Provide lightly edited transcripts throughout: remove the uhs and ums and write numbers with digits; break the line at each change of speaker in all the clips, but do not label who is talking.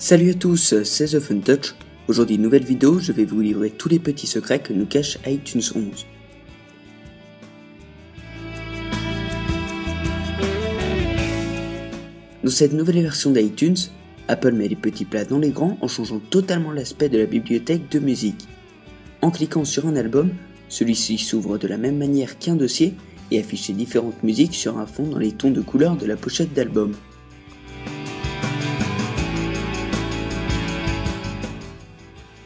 Salut à tous, c'est The Fun Touch. Aujourd'hui, nouvelle vidéo, je vais vous livrer tous les petits secrets que nous cache iTunes 11. Dans cette nouvelle version d'iTunes, Apple met les petits plats dans les grands en changeant totalement l'aspect de la bibliothèque de musique. En cliquant sur un album, celui-ci s'ouvre de la même manière qu'un dossier et affiche les différentes musiques sur un fond dans les tons de couleur de la pochette d'album.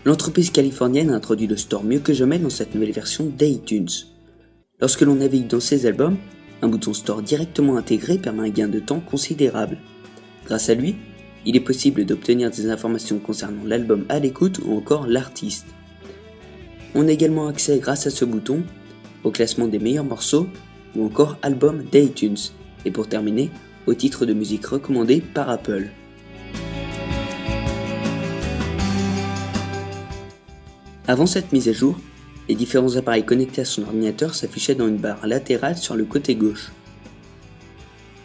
L'entreprise californienne a introduit le store mieux que jamais dans cette nouvelle version d'iTunes. Lorsque l'on navigue dans ses albums, un bouton store directement intégré permet un gain de temps considérable. Grâce à lui, il est possible d'obtenir des informations concernant l'album à l'écoute ou encore l'artiste. On a également accès grâce à ce bouton au classement des meilleurs morceaux ou encore albums d'iTunes et pour terminer, au titre de musique recommandé par Apple. Avant cette mise à jour, les différents appareils connectés à son ordinateur s'affichaient dans une barre latérale sur le côté gauche.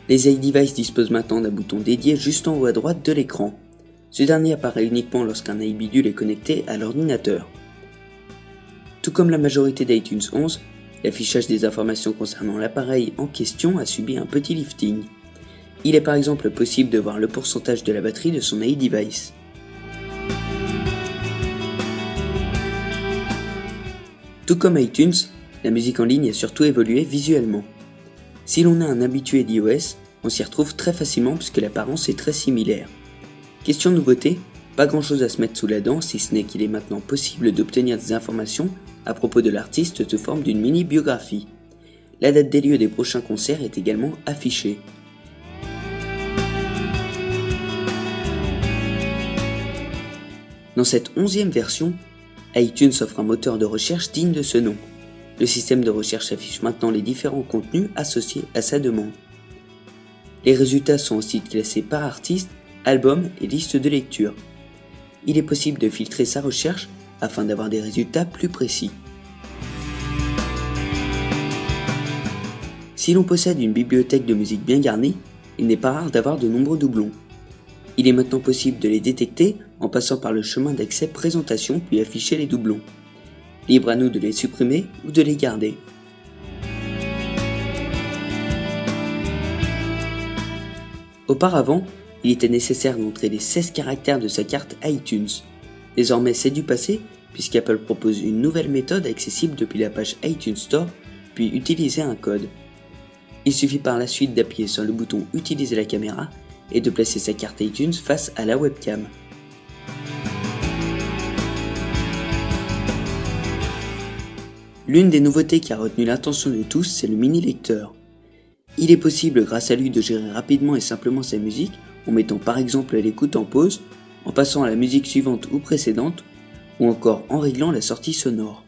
Les iDevice disposent maintenant d'un bouton dédié juste en haut à droite de l'écran. Ce dernier apparaît uniquement lorsqu'un iBidule est connecté à l'ordinateur. Tout comme la majorité d'iTunes 11, l'affichage des informations concernant l'appareil en question a subi un petit lifting. Il est par exemple possible de voir le pourcentage de la batterie de son iDevice. Tout comme iTunes, la musique en ligne a surtout évolué visuellement. Si l'on est un habitué d'iOS, on s'y retrouve très facilement puisque l'apparence est très similaire. Question nouveauté, pas grand chose à se mettre sous la dent si ce n'est qu'il est maintenant possible d'obtenir des informations à propos de l'artiste sous forme d'une mini-biographie. La date des lieux des prochains concerts est également affichée. Dans cette 11e version, iTunes offre un moteur de recherche digne de ce nom. Le système de recherche affiche maintenant les différents contenus associés à sa demande. Les résultats sont ensuite classés par artiste, album et liste de lecture. Il est possible de filtrer sa recherche afin d'avoir des résultats plus précis. Si l'on possède une bibliothèque de musique bien garnie, il n'est pas rare d'avoir de nombreux doublons. Il est maintenant possible de les détecter en passant par le chemin d'accès présentation puis afficher les doublons. Libre à nous de les supprimer ou de les garder. Auparavant, il était nécessaire d'entrer les 16 caractères de sa carte iTunes. Désormais c'est du passé puisqu'Apple propose une nouvelle méthode accessible depuis la page iTunes Store puis utiliser un code. Il suffit par la suite d'appuyer sur le bouton Utiliser la caméra et de placer sa carte iTunes face à la webcam. L'une des nouveautés qui a retenu l'attention de tous, c'est le mini-lecteur. Il est possible grâce à lui de gérer rapidement et simplement sa musique en mettant par exemple l'écoute en pause, en passant à la musique suivante ou précédente, ou encore en réglant la sortie sonore.